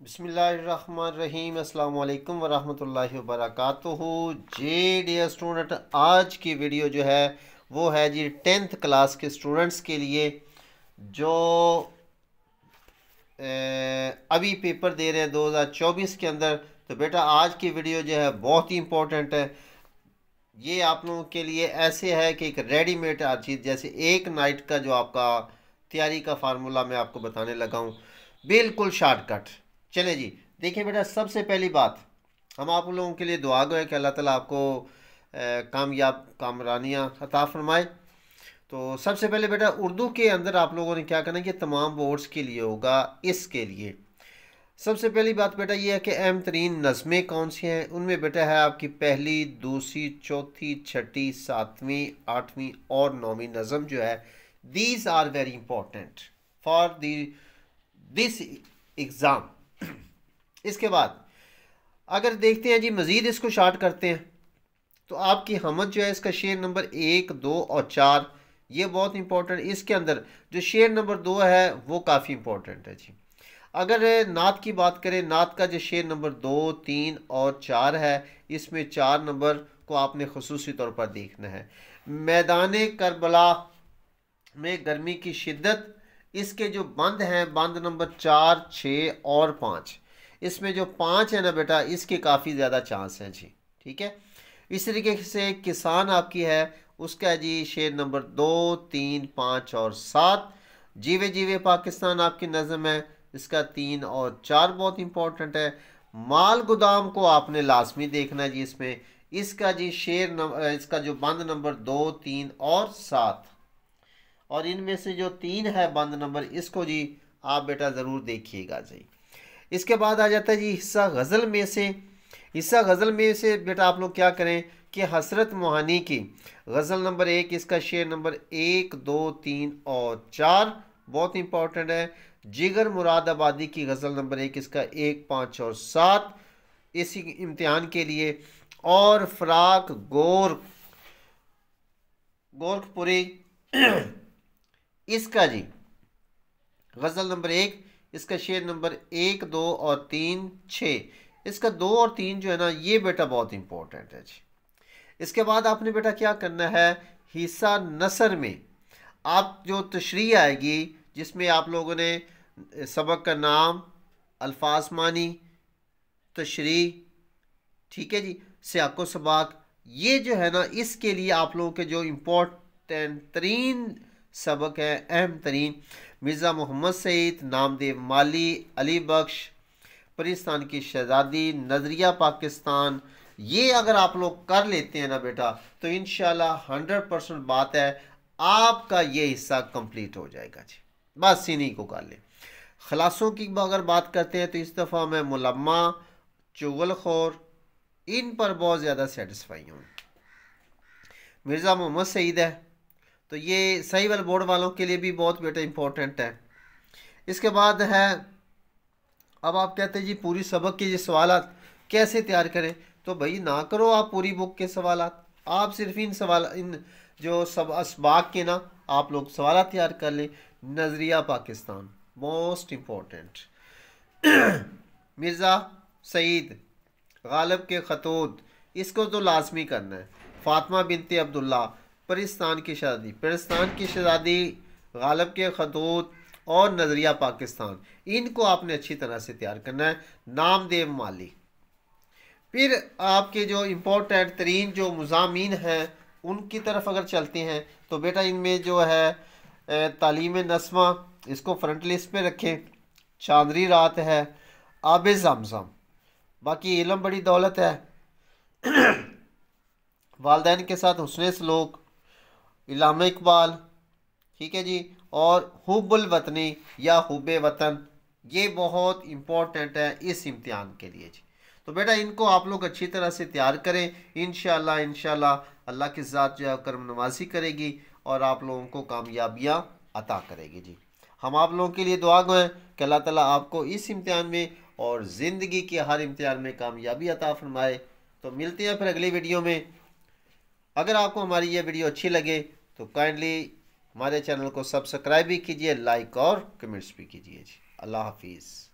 बिस्मिल्लाहिर्रहमानिर्रहीम अस्सलाम वालेकुम वरहमतुल्लाहि वबरकातुहू। जी डियर स्टूडेंट, आज की वीडियो जो है वो है जी 10th क्लास के स्टूडेंट्स के लिए जो अभी पेपर दे रहे हैं 2024 के अंदर। तो बेटा आज की वीडियो जो है बहुत ही इम्पोर्टेंट है। ये आप लोगों के लिए ऐसे है कि एक रेडीमेड हर चीज़, जैसे एक नाइट का जो आपका तैयारी का फार्मूला मैं आपको बताने लगा हूँ, बिल्कुल शॉर्टकट। चले जी, देखिए बेटा, सबसे पहली बात, हम आप लोगों के लिए दुआ गो है कि अल्लाह ताला आपको कामयाब कामरानियाँ अता फरमाए। तो सबसे पहले बेटा, उर्दू के अंदर आप लोगों ने क्या करना है कि तमाम बोर्ड्स के लिए होगा। इसके लिए सबसे पहली बात बेटा ये है कि अहम तरीन नज़में कौन सी हैं। उनमें बेटा है आपकी पहली, दूसरी, चौथी, छठी, सातवीं, आठवीं और नौवीं नज़म जो है, these are very important for the this exam. इसके बाद अगर देखते हैं जी मज़ीद इसको शार्ट करते हैं, तो आपकी हमद जो है इसका शेर नंबर 1, 2 और 4 ये बहुत इंपॉर्टेंट। इसके अंदर जो शेर नंबर 2 है वो काफ़ी इंपॉर्टेंट है जी। अगर नात की बात करें, नात का जो शेर नंबर 2, 3 और 4 है, इसमें 4 नंबर को आपने खुसूसी तौर पर देखना है। मैदान करबला में गर्मी की शिद्दत, इसके जो बंद हैं, बंद नंबर 4, 6 और 5, इसमें जो 5 है ना बेटा, इसके काफ़ी ज़्यादा चांस हैं जी। ठीक है। इस तरीके से किसान आपकी है, उसका जी शेर नंबर 2, 3, 5 और 7। जीवे जीवे पाकिस्तान आपकी नज़म है, इसका 3 और 4 बहुत इंपॉर्टेंट है। माल गोदाम को आपने लाजमी देखना है जी। इसमें इसका जी शेर नंबर, इसका जो बंद नंबर 2, 3 और 7, और इनमें से जो 3 है बंद नंबर, इसको जी आप बेटा ज़रूर देखिएगा जी। इसके बाद आ जाता है जी हिस्सा गज़ल में से। हिस्सा गज़ल में से बेटा आप लोग क्या करें कि हसरत मोहानी की गज़ल नंबर 1, इसका शेर नंबर 1, 2, 3 और 4 बहुत इंपॉर्टेंट है। जिगर मुरादाबादी की गज़ल नंबर 1, इसका 1, 5 और 7 इसी इम्तिहान के लिए। और फ़राक गोरखपुरी इसका जी गज़ल नंबर 1, इसका शेर नंबर 1, 2 और 3, 6, इसका 2 और 3 जो है ना, ये बेटा बहुत इंपॉर्टेंट है जी। इसके बाद आपने बेटा क्या करना है, हिस्सा नसर में आप जो तशरीह आएगी, जिसमें आप लोगों ने सबक का नाम, अल्फाज मानी, तशरीह, ठीक है जी, सियाको सबाक, ये जो है ना, इसके लिए आप लोगों के जो इम्पोर्टेंट तरीन सबक है, अहम तरीन, मिर्ज़ा मोहम्मद सईद, नामदेव माली, अली बख्श, पाकिस्तान की शहजादी, नज़रिया पाकिस्तान, ये अगर आप लोग कर लेते हैं ना बेटा, तो इंशाल्लाह 100% बात है, आपका ये हिस्सा कंप्लीट हो जाएगा जी। बस इन्हीं को कर लें। खलासों की अगर बात करते हैं, तो इस दफ़ा मैं मुलम्मा, चुगलखोर, इन पर बहुत ज़्यादा सेटिस्फाई हूँ। मिर्ज़ा मोहम्मद सईद है, तो ये सही वाले बोर्ड वालों के लिए भी बहुत बेटा इंपॉर्टेंट है। इसके बाद है, अब आप कहते हैं जी पूरी सबक के ये सवालात कैसे तैयार करें, तो भाई ना करो आप पूरी बुक के सवालात, आप सिर्फ इन जो सब असबाक के ना आप लोग सवालात तैयार कर लें। नज़रिया पाकिस्तान मोस्ट इम्पोर्टेंट, मिर्ज़ा सईद, गालिब के खतूत, इसको तो लाजमी करना है। फातिमा बिनते अब्दुल्ला, पाकिस्तान की शहजादी, गालिब के खतूत और नज़रिया पाकिस्तान, इनको आपने अच्छी तरह से तैयार करना है। नामदेव माली, फिर आपके जो इम्पोर्टेंट तरीन जो मुज़ामीन हैं उनकी तरफ अगर चलते हैं, तो बेटा इनमें जो है तालीम नस्मा, इसको फ्रंट लिस्ट पे रखें। चांदनी रात है, आब ज़मज़म, बाकी इल्म बड़ी दौलत है, वालदैन के साथ हुस्न सलूक, इल्लामा इकबाल, ठीक है जी, और हुब्बुल वतनी या हुब्बे वतन, ये बहुत इम्पोर्टेंट है इस इम्तिहान के लिए जी। तो बेटा इनको आप लोग अच्छी तरह से तैयार करें। इंशाल्लाह अल्लाह की ज़ात जो है करम नवाजी करेगी और आप लोगों को कामयाबियाँ अता करेगी जी। हम आप लोगों के लिए दुआ गो हैं कि अल्लाह ताला आपको इस इम्तिहान में और ज़िंदगी के हर इम्तिहान में कामयाबी अता फरमाए। तो मिलते हैं फिर अगली वीडियो में। अगर आपको हमारी ये वीडियो अच्छी लगे तो काइंडली हमारे चैनल को सब्सक्राइब भी कीजिए, लाइक और कमेंट्स भी कीजिए जी। अल्लाह हाफिज़।